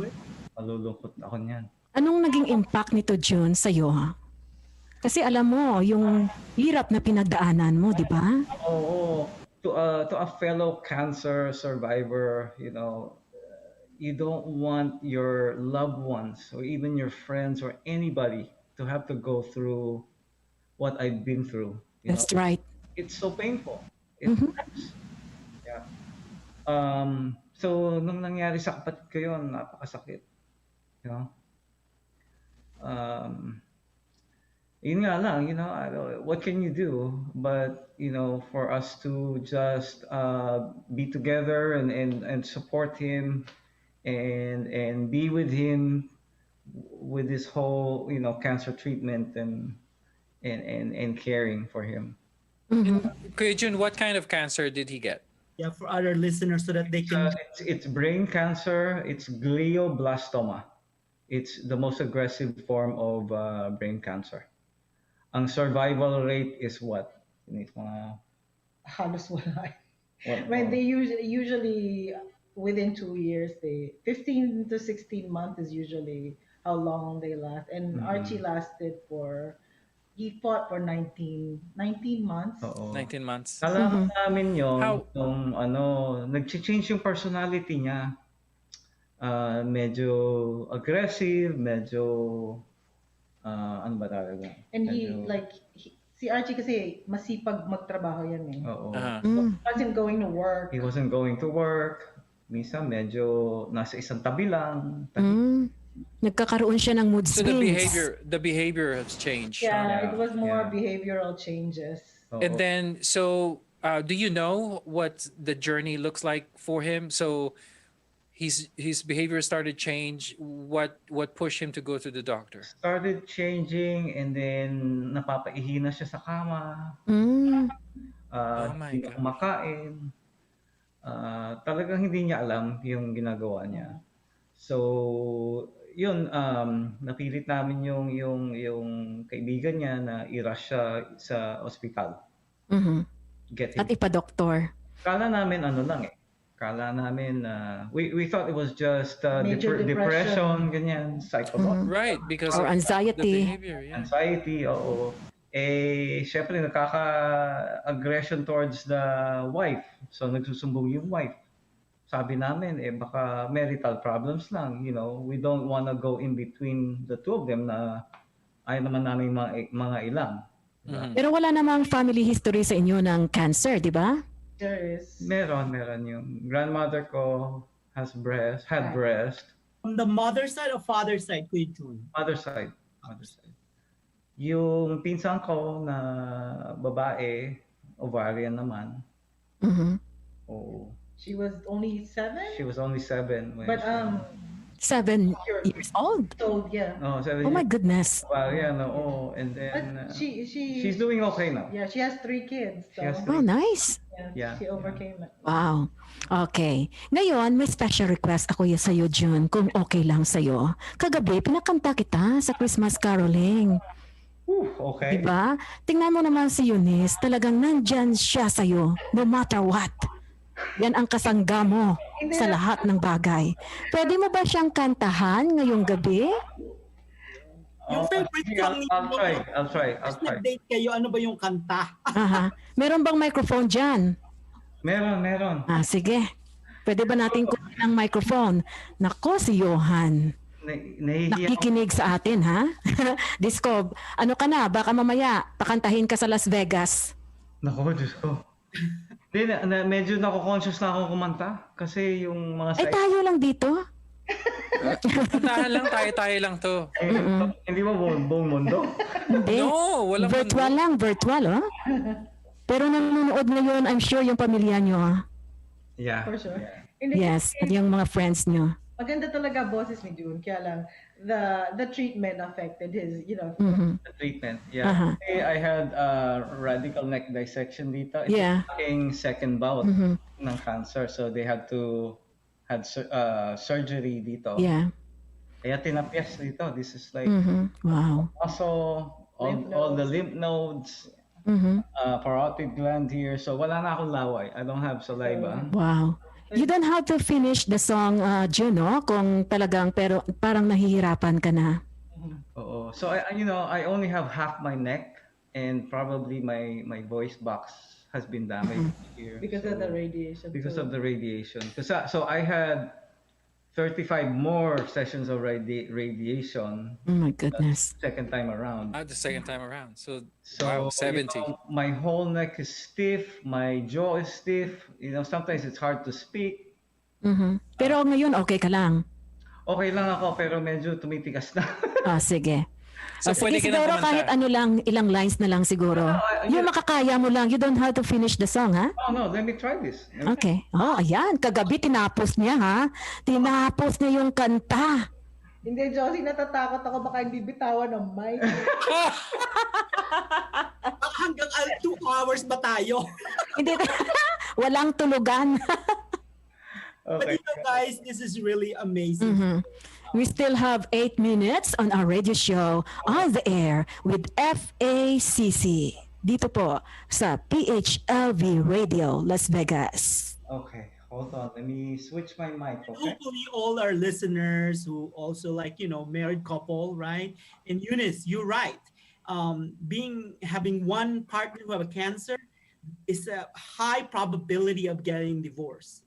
it.
Malulungkot ako niyan.
Anong naging impact nito, John, sa'yo? Kasi alam mo, yung hirap na pinagdaanan mo, di ba?
Oo. To a fellow cancer survivor, you don't want your loved ones or even your friends or anybody to have to go through what I've been through.
That's right.
It's so painful. It hurts. Yeah. So nung nangyari sa kapatid ko yun, napakasakit. Yun nga lang, what can you do? But, for us to just be together and support him and be with him with this whole, cancer treatment and caring for him.
Kuya Jun, what kind of cancer did he get?
Yeah, for other listeners so that they can...
It's brain cancer. It's glioblastoma. It's the most aggressive form of brain cancer. Ang survival rate is what?
Halos wala. When they usually within 2 years, 15 to 16 months is usually how long they last. And Archie he fought for 19 months.
Oo.
19 months.
Alam namin yun, nag-change yung personality niya. Medyo aggressive, medyo ano ba talaga?
And si Archie kasi masipag magtrabaho yan eh.
Oo.
He wasn't going to work.
He wasn't going to work. Minsan medyo nasa isang tabi lang.
Nagkakaroon siya ng mood
So
swings.
the behavior has changed.
Yeah, it was more behavioral changes.
And then, so do you know what the journey looks like for him? So his behavior started change. What pushed him to go to the doctor?
Started changing and then napapaihi na siya sa kama.
Oh my God.
Kumakain. Talagang hindi niya alam yung ginagawa niya. So yun, napilit namin yung kaibigan niya na i-rush siya sa ospital.
At ipa-doktor.
Kala namin Kala namin we thought it was just depression, ganyan, psychological.
Right, because
or anxiety.
The behavior, yeah.
Anxiety, oo. Syempre nakaka-aggression towards the wife. So nagsusumbong yung wife. Sabi namin, baka marital problems lang. We don't want to go in between the two of them na ayaw naman namin mga ilang.
Pero wala namang family history sa inyo ng cancer, di ba?
There is.
Meron yung grandmother ko had breast.
On the mother side or father side, Kuya Jun?
Mother side. Yung pinsan ko na babae, ovarian naman. Oo.
She was only 7?
She was only 7.
But
7 years old.
So yeah.
No, 7
Oh my
years.
goodness.
Ovarian, oo. And then
But
she's doing okay now.
Yeah, she has 3 kids. So
She has
Oh, nice.
Yeah.
she overcame it.
Wow. Okay. Ngayon, may special request ako sa iyo, June, kung okay lang sa iyo. Kagabi, pinakanta kita sa Christmas caroling.
Okay.
Diba? Tingnan mo naman si Eunice, talagang nandyan siya sa iyo, no matter what. Yan ang kasangga mo sa lahat ng bagay. Pwede mo ba siyang kantahan ngayong gabi?
Yung favorite song niyo.
I'll try.
Nag-date kayo, ano ba yung kanta?
Meron bang microphone dyan?
Meron.
Sige. Pwede ba natin kunin ang microphone? Nako, si Johan.
nahihiya ako.
nakikinig sa atin, ha? Disco, ano ka na? Baka mamaya pakantahin ka sa Las Vegas.
Naku, Diyos ko. Hindi, medyo nako-conscious na akong kumanta. Kasi yung mga
Ay, tayo lang dito.
Puntahan lang, tayo lang to.
Hindi mo buong mundo?
Hindi.
No, walang
Virtual lang, virtual, oh. Pero nanonood ngayon, I'm sure yung pamilya nyo, ah.
Yeah.
For sure.
Yes, at yung mga friends nyo.
Maganda talaga boses ni June, kaya lang the treatment affected his,
The treatment, yeah. I had radical neck dissection dito. It's aking second bout ng cancer, so they had to had surgery dito.
Yeah.
Kaya tinapyas dito. This is like
wow.
Also all the lymph nodes, parotid gland here. So wala na akong laway. I don't have saliva.
Wow. You don't have to finish the song, June, no? Kung talagang, pero parang nahihirapan ka na.
Oo. So I only have half my neck, and probably my voice box has been damaged here.
Because of the radiation.
Because of the radiation. So I had 35 more sessions of radiation.
Oh my goodness.
Second time around.
The second time around. So wow, 70.
My whole neck is stiff. My jaw is stiff. Sometimes it's hard to speak.
Pero ngayon, okay ka lang?
Okay lang ako, pero medyo tumitigas na.
Sige.
So
sige, siguro kahit ano lang, ilang lines na lang siguro. Yung makakaya mo lang, you don't have to finish the song, ha?
Oh no, let me try this.
Okay. Oh, ayan. Kagabi tinapos niya, ha? Tinapos niya yung kanta.
Hindi, Josie, natatakot ako baka hindi bitawan ng mic.
Hanggang 2 hours ba tayo?
Hindi, walang tulugan.
Okay. But guys, this is really amazing.
We still have 8 minutes on our radio show on the air with FACC. Dito po sa PHLV Radio, Las Vegas.
Okay, hold on. Let me switch my mic, okay?
Hopefully all our listeners who also married couple, right? And Eunice, you're right. Having one partner who have a cancer is a high probability of getting divorced.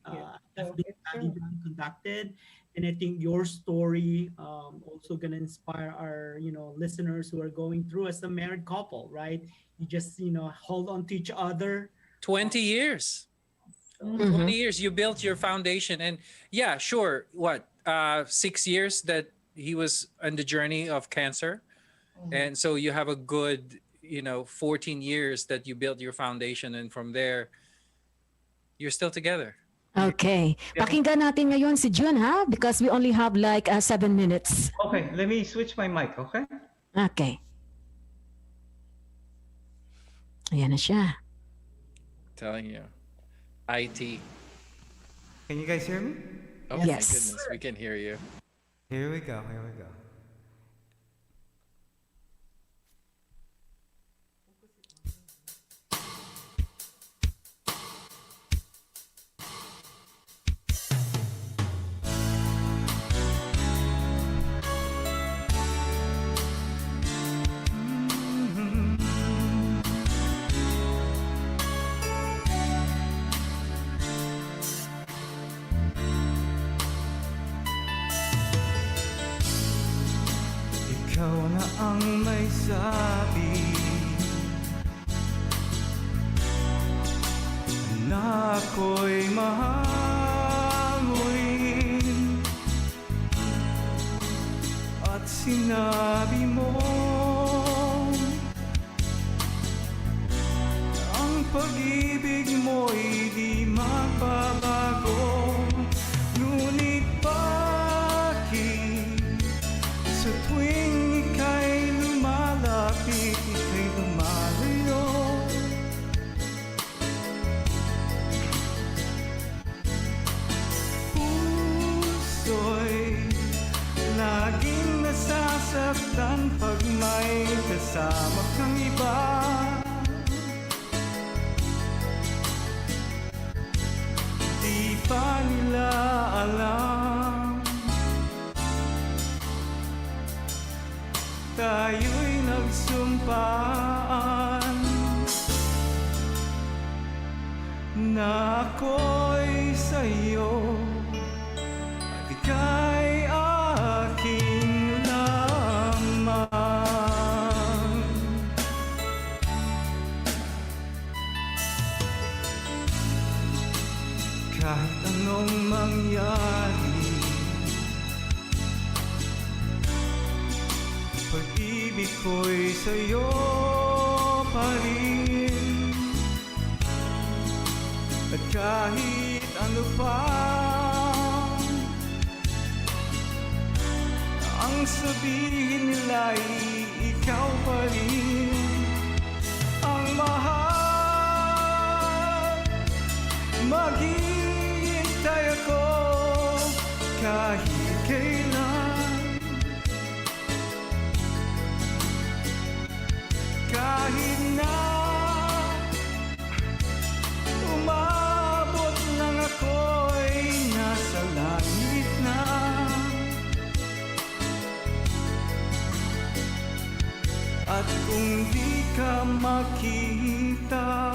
That's been conducted. And I think your story also gonna inspire our listeners who are going through as a married couple, right? You just hold on to each other.
20 years. 20 years you built your foundation, and yeah, sure. What 6 years that he was on the journey of cancer, and so you have a good 14 years that you built your foundation, and from there you're still together.
Okay. Pakinggan natin ngayon si June, ha? Because we only have 7 minutes.
Okay, let me switch my mic, okay?
Okay. Ayan na siya.
Telling you. IT.
Can you guys hear me?
Oh
Yes.
my goodness, we can hear you.
Here we go. Ikaw na ang may sabi na ako'y mahanguin, at sinabi mo ang pag-ibig mo'y di magbabago. Ngunit bakit sa tuwing ika'y lumalapit, ika'y lumalayo? Puso'y laging nasasaktan pag may kasama kang iba. Di
kahit anong mangyari. Pag-ibig ko'y sa'yo pa rin. At kahit ano pa ang sabihin nila'y ikaw pa rin ang mahal. Maghihintay ako kahit kailan, kahit na umabot lang ako'y nasa langit na. At kung di ka makita,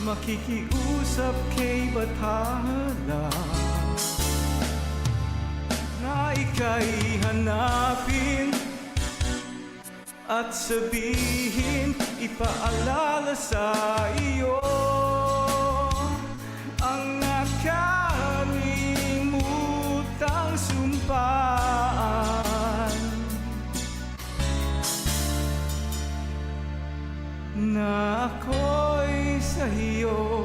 makikiusap kay Bathala na ika'y hanapin at sabihin, ipaalala sa iyo ang nakalimutang sumpaan na ako'y sa iyo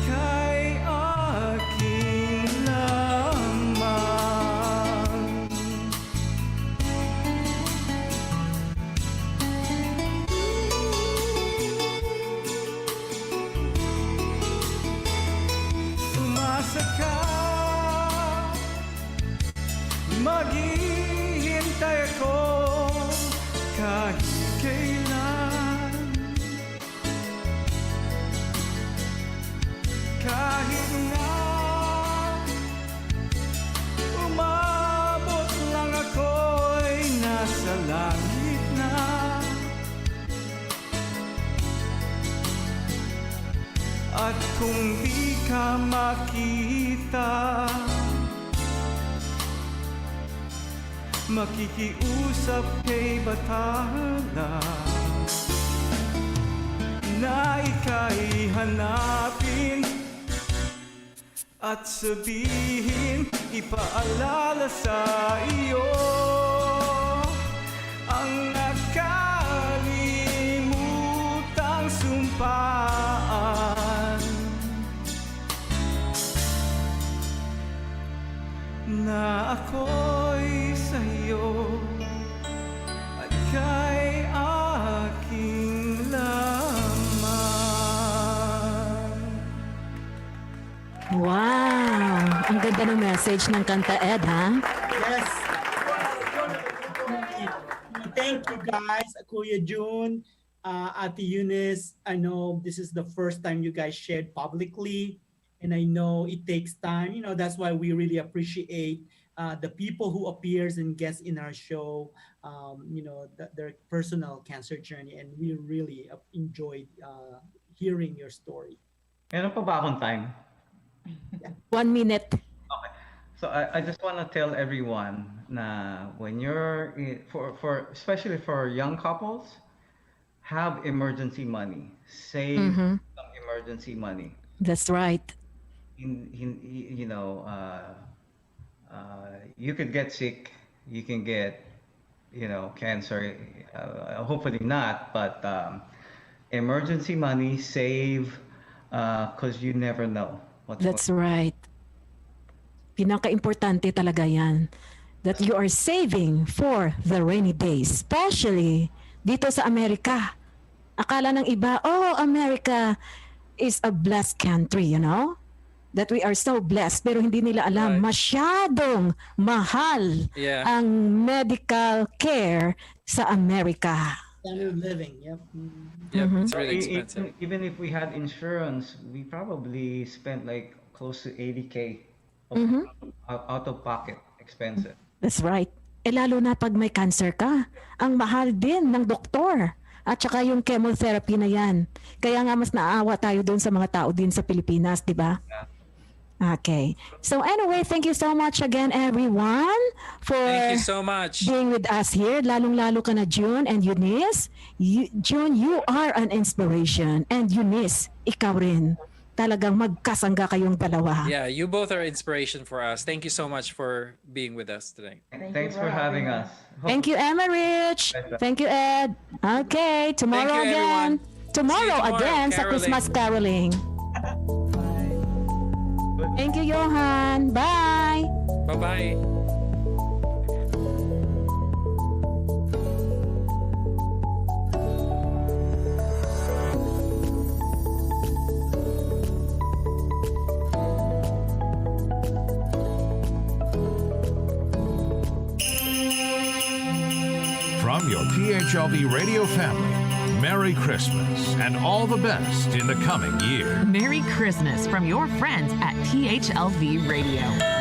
kay aking lamang. Umasa ka, maghihintay ako kahit kailan, kahit na umabot lang ako'y nasa langit na. At kung di ka makita, makikiusap kay Bathala na ika'y hanapin at sabihin, ipaalala sa iyo ang nakalimutang sumpaan na ako'y sa iyo at kay aking lamang.
Wow! Ang ganda ng message ng kanta, Ed, ha?
Yes. Thank you guys, Kuya June, Ate Eunice. I know this is the first time you guys shared publicly, and I know it takes time. You know, that's why we really appreciate the people who appears and guests in our show, you know, their personal cancer journey, and we really enjoyed hearing your story.
Meron pa ba akong time?
1 minute.
Okay. So I just want to tell everyone na when you're for especially for young couples, have emergency money. Save some emergency money.
That's right.
You know, you could get sick, you can get, you know, cancer. Hopefully not, but emergency money, save, because you never know.
That's right. Pinaka-importante talaga yan. That you are saving for the rainy days. Especially dito sa Amerika. Akala ng iba, oh, America is a blessed country, you know? That we are so blessed. Pero hindi nila alam, masyadong mahal ang medical care sa Amerika.
Standard of living, yep.
Yep, it's really expensive.
Even if we had insurance, we probably spent like close to 80K out of pocket expensive.
That's right. Lalo na pag may cancer ka, ang mahal din ng doktor. At saka yung chemotherapy na yan. Kaya nga mas naawa tayo doon sa mga tao din sa Pilipinas, di ba? Okay. So anyway, thank you so much again, everyone, for
Thank you so much.
being with us here. Lalong-lalo ka na, June and Eunice. June, you are an inspiration. And Eunice, ikaw rin. Talagang magkasangga kayong dalawa.
Yeah, you both are inspiration for us. Thank you so much for being with us today.
Thanks for having us.
Thank you, Emmerich. Thank you, Ed. Okay, tomorrow
Thank you,
again.
everyone.
Tomorrow
See you tomorrow,
again sa
caroling.
Christmas caroling. Thank you, Johan. Bye.
Bye-bye.
From your PHLV radio family, Merry Christmas and all the best in the coming year.
Merry Christmas from your friends at PHLV Radio.